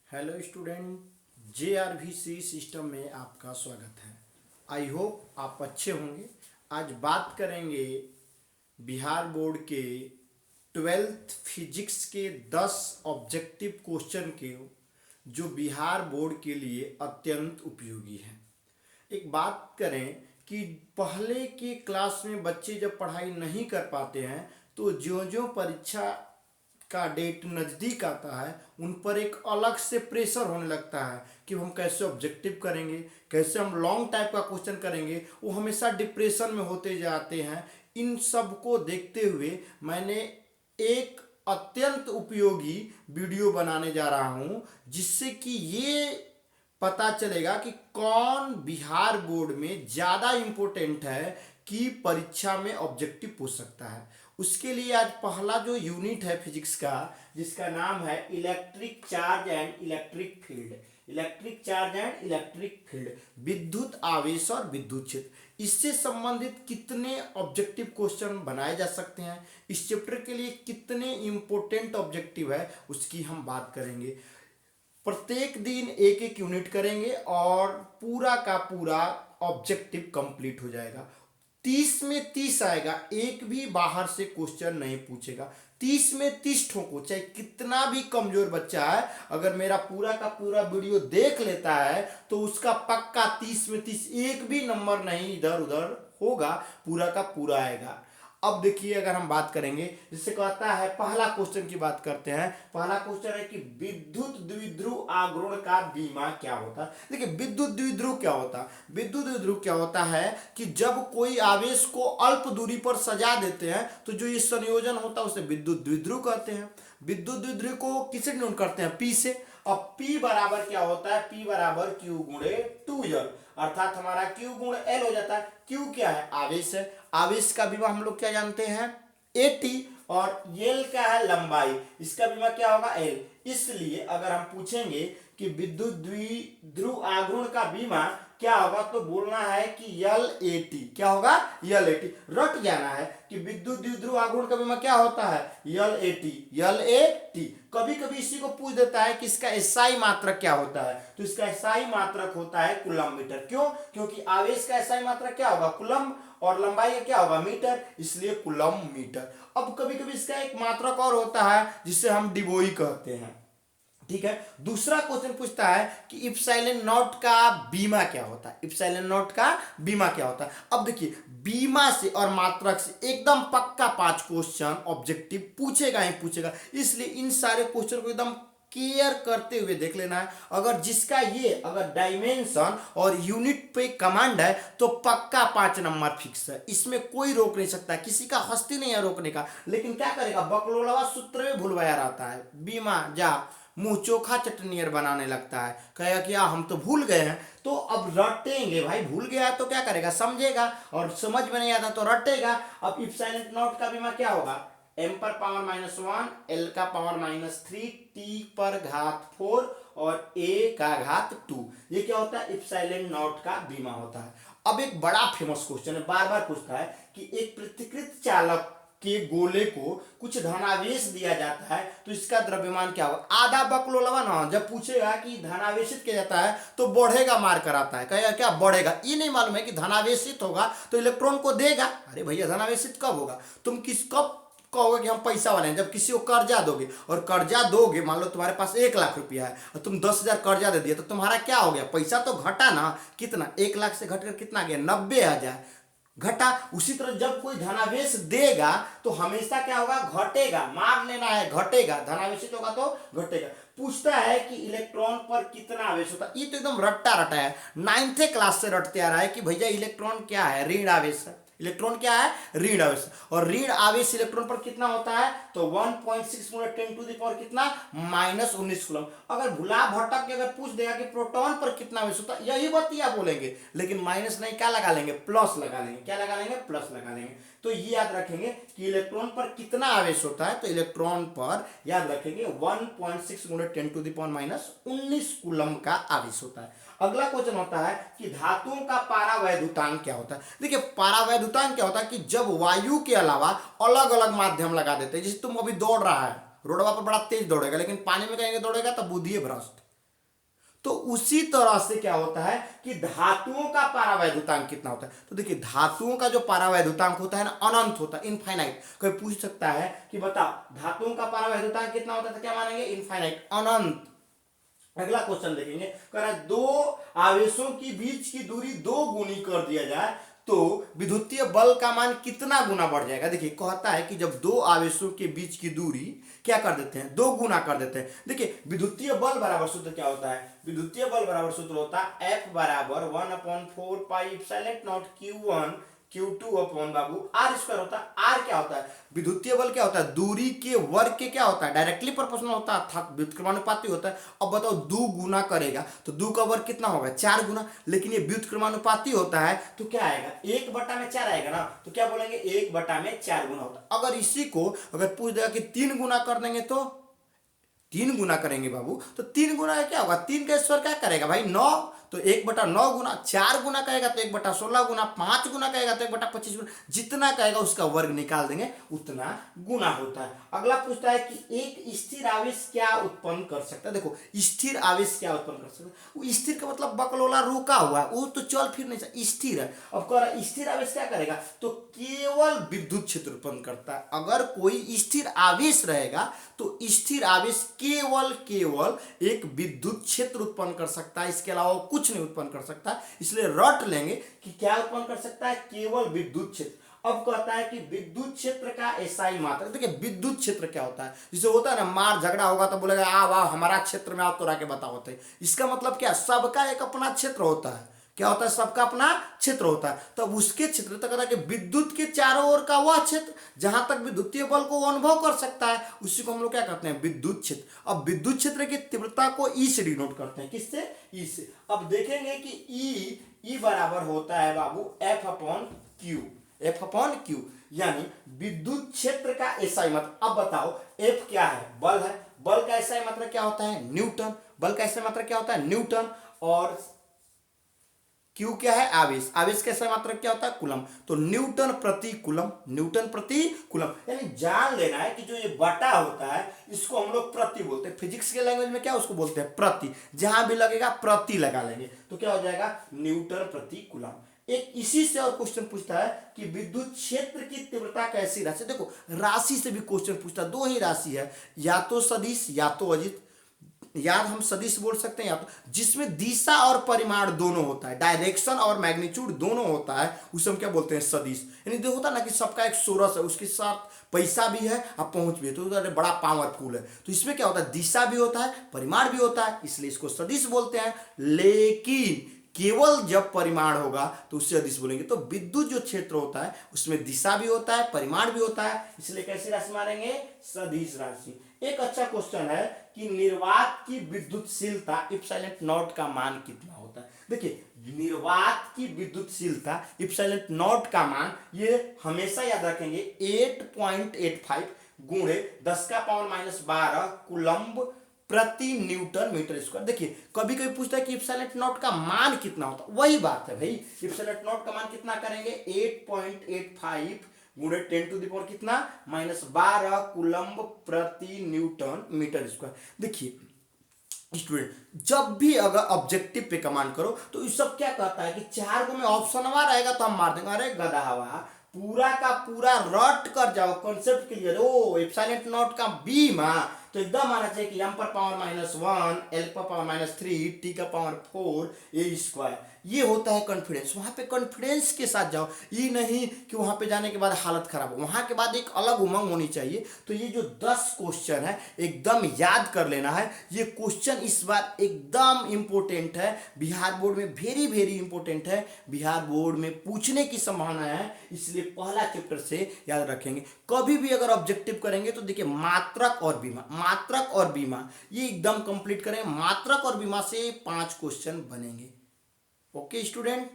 Hello student, JRVC system में आपका स्वागत है। आई होप आप अच्छे होंगे। आज बात करेंगे बिहार बोर्ड के 12th फिजिक्स के 10 ऑब्जेक्टिव क्वेश्चन के जो बिहार बोर्ड के लिए अत्यंत उपयोगी हैं। एक बात करें कि पहले के क्लास में बच्चे जब पढ़ाई नहीं कर पाते हैं तो ज्यों ज्यों परीक्षा का डेट नज़दीक आता है उन पर एक अलग से प्रेशर होने लगता है कि हम कैसे ऑब्जेक्टिव करेंगे, कैसे हम लॉन्ग टाइप का क्वेश्चन करेंगे। वो हमेशा डिप्रेशन में होते जाते हैं। इन सब को देखते हुए मैंने एक अत्यंत उपयोगी वीडियो बनाने जा रहा हूँ, जिससे कि ये पता चलेगा कि कौन बिहार बोर्ड में ज़्यादा इम्पोर्टेंट है कि परीक्षा में ऑब्जेक्टिव पूछ सकता है। उसके लिए आज पहला जो यूनिट है फिजिक्स का, जिसका नाम है electric charge and electric field. Electric charge and electric field, विद्युत आवेश और विद्युत क्षेत्र। इससे संबंधित कितने ऑब्जेक्टिव क्वेश्चन बनाए जा सकते हैं, इस चैप्टर के लिए कितने इंपॉर्टेंट ऑब्जेक्टिव है, उसकी हम बात करेंगे। प्रत्येक दिन एक एक यूनिट करेंगे और पूरा का पूरा ऑब्जेक्टिव कंप्लीट हो जाएगा। 30 में 30 आएगा, एक भी बाहर से क्वेश्चन नहीं पूछेगा। 30 में 30 ठोको, चाहे कितना भी कमजोर बच्चा है, अगर मेरा पूरा का पूरा वीडियो देख लेता है तो उसका पक्का 30 में 30 एक भी नंबर नहीं इधर उधर होगा, पूरा का पूरा आएगा। अब देखिए, अगर हम बात करेंगे, जिससे कहता है पहला क्वेश्चन की बात करते हैं। पहला क्वेश्चन है कि विद्युत द्विध्रुव आघूर्ण का बीमा क्या होता है। देखिए, विद्युत द्विध्रुव क्या होता है। विद्युत द्विध्रुव क्या होता है कि जब कोई आवेश को अल्प दूरी पर सजा देते हैं तो जो ये संयोजन होता है उसे विद्युत द्विध्रुव कहते हैं। विद्युत द्विध्रुव को किससे डिनोट करते हैं? P से। अब P बराबर क्या होता है? P बराबर Q गुणे 2L, अर्थात हमारा Q गुण L हो जाता है। Q क्या है? आवेश है। आवेश का विभव हम लोग क्या जानते हैं? AT। और L क्या है? लंबाई। इसका विभव क्या होगा? L। इसलिए अगर हम पूछेंगे कि विद्युत द्विध्रुव आघूर्ण का बीमा क्या होगा, तो बोलना है कि LAT। क्या होगा? LAT। रट जाना है कि विद्युत द्विध्रुव आघूर्ण का बीमा क्या होता है? LAT। कभी कभी इसी को पूछ देता है कि इसका SI मात्रक क्या होता है, तो इसका SI मात्रक होता है कूलम मीटर। क्यों? क्योंकि आवेश का SI मात्रक क्या होगा? कूलम, और लंबाई का क्या होगा? मीटर, इसलिए कूलम मीटर। अब कभी कभी इसका एक मात्रक और होता है जिसे हम डिबोई कहते हैं। ठीक है। दूसरा क्वेश्चन पूछता है कि इप्सिलॉन नॉट का बीमा क्या होता है। इप्सिलॉन नॉट का बीमा क्या होता है। अब देखिए, बीमा से और मात्रक से एकदम पक्का 5 क्वेश्चन ऑब्जेक्टिव पूछेगा ही पूछेगा, इसलिए इन सारे क्वेश्चन को एकदम केयर करते हुए देख लेना है। अगर जिसका ये अगर डायमेंशन और यूनिट पे कमांड है तो पक्का 5 नंबर फिक्स है, इसमें कोई रोक नहीं सकता, किसी का हस्ती नहीं है रोकने का। लेकिन क्या करेगा, बकलोलवा सूत्र में भूलवाया रहता है। बीमा जा मुंह चोखा चटनियर बनाने लगता है, कहेगा कि हम तो भूल गए हैं। तो अब रटेंगे भाई, भूल गया तो क्या करेगा, समझेगा, और समझ में नहीं आता तो रटेगा। अब इप्सिलॉन नॉट का बीमा क्या होगा? m पर पावर -1, l का पावर -3, t पर घात 4 और a का घात 2। ये क्या होता है? इप्सिलॉन नॉट का बीमा होता है। अब एक बड़ा फेमस क्वेश्चन है, बार बार पूछता है कि एक पृथक्कृत चालक के गोले को कुछ धनावेश दिया जाता है तो इसका द्रव्यमान क्या होगा? आधा बकलोलवा ना, जब पूछेगा कि धनावेशित किया जाता है तो बढ़ेगा मार कराता है, कहेगा क्या बढ़ेगा। ये नहीं मालूम है कि धनावेशित होगा तो इलेक्ट्रॉन को देगा। अरे भैया, धनावेशित कब होगा? तुम कब कहोगे कि हम पैसा वाले हैं? जब किसी को कर्जा दोगे, और कर्जा दोगे, मान लो तुम्हारे पास 1 लाख रुपया है और तुम 10,000 कर्जा दे दिया, तो तुम्हारा क्या हो गया? पैसा तो घटा ना। कितना? 1 लाख से घटकर कितना गया? 90,000 घटा। उसी तरह जब कोई धनावेश देगा तो हमेशा क्या होगा? घटेगा। मार लेना है, घटेगा। धनावेशित होगा तो घटेगा। पूछता है कि इलेक्ट्रॉन पर कितना आवेश होता है। ये तो एकदम रट्टा रटा है, 9th क्लास से रटते आ रहा है कि भैया इलेक्ट्रॉन क्या है? ऋण आवेश है। इलेक्ट्रॉन क्या है? ऋण आवेश। और ऋण आवेश इलेक्ट्रॉन पर कितना होता है? तो 1.6 × 10⁻⁻⁻ कितना? -19 कूलम। अगर भुला भटक के अगर पूछ देगा कि प्रोटॉन पर कितना आवेश होता है, यही बतिया बोलेंगे, लेकिन माइनस नहीं, क्या लगा लेंगे? प्लस लगा लेंगे। क्या लगा लेंगे? प्लस लगा लेंगे। तो ये याद रखेंगे कि इलेक्ट्रॉन पर कितना आवेश होता है, तो इलेक्ट्रॉन पर याद रखेंगे 1.6 × 10⁻⁻19 कूलम का आवेश होता है। अगला क्वेश्चन होता है कि धातुओं का पारावैद्युतांक क्या होता है। देखिए, पारावैद्युतांक क्या होता है कि जब वायु के अलावा अलग अलग माध्यम लगा देते हैं, जैसे तुम अभी दौड़ रहा है, रोडवा पर बड़ा तेज दौड़ेगा, लेकिन पानी में कहीं दौड़ेगा तो बुद्धि भ्रष्ट। तो उसी तरह से क्या होता है कि धातुओं का पारावैद्युतांक कितना होता है। तो देखिए धातुओं का जो पारावैद्युतांक होता है ना अनंत होता है, इनफाइनाइट। कोई पूछ सकता है कि बताओ धातुओं का पारावैद्युतांक कितना होता है, तो क्या मानेंगे, इनफाइनाइट, अनंत। अगला क्वेश्चन देखेंगे, कह रहा है दो आवेशों की बीच की दूरी दो गुनी कर दिया जाए तो विद्युतीय बल का मान कितना गुना बढ़ जाएगा। देखिए कहता है कि जब दो आवेशों के बीच की दूरी क्या कर देते हैं, दो गुना कर देते हैं। देखिए विद्युतीय बल बराबर सूत्र क्या होता है, विद्युतीय बल बराबर सूत्र होता है F बराबर 1/4 pi epsilon not Q1 Q2 upon Babu R square होता है। R क्या होता है, विद्युतीय बल क्या होता है, दूरी के वर्ग के क्या होता है, डायरेक्टली प्रोपोर्शनल होता है अर्थात व्युत्क्रमानुपाती होता है। अब बताओ दो गुना करेगा तो दो का वर्ग कितना होगा, 4 गुना, लेकिन ये व्युत्क्रमानुपाती होता है तो क्या आएगा, 1/4 आएगा ना, तो क्या बोलेंगे 1/4 गुना होता है। अगर इसी को अगर पूछ देगा कि 3 गुना कर देंगे तो 3 गुना करेंगे बाबू, तो 3 गुना क्या होगा, 3 का स्क्वायर क्या करेगा भाई 9, तो 1/9 गुना, 4 गुना कहेगा तो 1/16 गुना, 5 गुना कहेगा तो 1/25 गुना, जितना कहेगा उसका वर्ग निकाल देंगे उतना गुना होता है। अगला पूछता है कि एक स्थिर आवेश क्या उत्पन्न कर सकता है। देखो स्थिर आवेश क्या उत्पन्न कर सकता है, वो स्थिर का मतलब बकलोला रुका हुआ है, वो तो चल फिर नहीं सकता, स्थिर है। अब कह रहा है स्थिर आवेश क्या करेगा, तो केवल विद्युत क्षेत्र उत्पन्न करता है। अगर कोई स्थिर आवेश रहेगा तो स्थिर आवेश केवल एक विद्युत क्षेत्र उत्पन्न कर सकता है, इसके अलावा कुछ नहीं उत्पन्न कर सकता। इसलिए रट लेंगे कि क्या उत्पन्न कर सकता है, केवल विद्युत क्षेत्र। अब कहता है कि विद्युत क्षेत्र का एसआई मात्रक। देखिए विद्युत क्षेत्र क्या होता है, जैसे होता है ना मार झगड़ा होगा तो बोलेगा आ वाह हमारा क्षेत्र में आप तो रह के बताओ, इसका मतलब क्या, सबका एक अपना क्षेत्र होता है। क्या होता है, सबका अपना क्षेत्र होता है। तब उसके क्षेत्र तक कि विद्युत के चारों ओर का वह क्षेत्र जहां तक विद्युतीय बल को अनुभव कर सकता है उसी को हम लोग क्या कहते हैं, विद्युत क्षेत्र। अब विद्युत क्षेत्र की तीव्रता को ई से डिनोट करते हैं, किससे, ई से। अब देखेंगे कि ई बराबर होता है बाबू F/Q, यानी विद्युत क्षेत्र का एसआई मात्रक। अब बताओ F क्या है, बल है, बल का एसआई मात्रक क्या होता है, न्यूटन, बल का एसआई मात्रक क्या होता है, न्यूटन। और क्यू क्या है, आवेश, आवेश का एसआई मात्रक क्या होता है, कूलम, तो न्यूटन प्रति कूलम, न्यूटन प्रति कूलम। यानी जान लेना है कि जो ये बटा होता है इसको हम लोग प्रति बोलते हैं, फिजिक्स के लैंग्वेज में क्या उसको बोलते हैं, प्रति। जहां भी लगेगा प्रति लगा लेंगे तो क्या हो जाएगा, न्यूटन प्रति कूलम। एक इसी से और क्वेश्चन पूछता है कि विद्युत क्षेत्र की तीव्रता कैसी राशि। देखो राशि से भी क्वेश्चन पूछता है, दो ही राशि है, या तो सदिश या तो अजित। यार हम सदिश बोल सकते हैं या तो जिसमें दिशा और परिमाण दोनों होता है, डायरेक्शन और मैग्नीट्यूड दोनों होता है, उसे हम क्या बोलते हैं, सदिश। यानी देखो होता है ना कि सबका एक सोरस है, उसके साथ पैसा भी है और पहुंच भी है, तो बड़ा पावरफुल है। तो इसमें क्या होता है, दिशा भी होता है परिमाण भी होता है, इसलिए इसको सदिश बोलते हैं। लेकिन केवल जब परिमाण होगा तो उससे सदिश बोलेंगे। तो विद्युत जो क्षेत्र होता है उसमें दिशा भी होता है परिमाण भी होता है, इसलिए कैसी राशि मानेंगे, सदिश राशि। एक अच्छा क्वेश्चन है कि निर्वात की विद्युतशीलता एप्सिलॉन नॉट का मान कितना होता है। देखिए निर्वात की विद्युतशीलता एप्सिलॉन नॉट का मान ये हमेशा याद रखेंगे 8.85 गुणे 10⁻⁻12 कूलम्ब प्रति न्यूटन मीटर स्क्वायर। देखिए कभी कभी पूछता है कि एप्सिलॉन नॉट का मान कितना होता है, वही बात है भाई, एप्सिलॉन नॉट का मान कितना करेंगे, 8.85 गुणे 10⁻⁻ कितना -12 कूलम्ब प्रति न्यूटन मीटर स्क्वायर। देखिए स्टूडेंट जब भी अगर ऑब्जेक्टिव पे कमांड करो तो ये सब क्या कहता है कि 4 में ऑप्शन रहेगा तो हम मार देंगे, अरे गधा पूरा का पूरा रट कर जाओ, कॉन्सेप्ट क्लियर। ओ एप्सिलॉन नॉट का बी मा तो एकदम आना चाहिए कि m⁻⁻1 l⁻⁻3 t⁻4 a square. ये होता है कॉन्फिडेंस, वहां पे कॉन्फिडेंस के साथ जाओ, ये नहीं कि वहां पे जाने के बाद हालत खराब हो, वहां के बाद एक अलग उमंग होनी चाहिए। तो ये जो 10 क्वेश्चन है एकदम याद कर लेना है। ये क्वेश्चन इस बार एकदम इंपॉर्टेंट है, बिहार बोर्ड में वेरी वेरी इंपॉर्टेंट है, बिहार बोर्ड में पूछने की संभावना है, इसलिए पहला चैप्टर से याद रखेंगे। कभी भी अगर ऑब्जेक्टिव करेंगे तो देखिए मात्रक और बीमा ये एकदम कंप्लीट करें, मात्रक और बीमा से 5 क्वेश्चन बनेंगे। Okay student.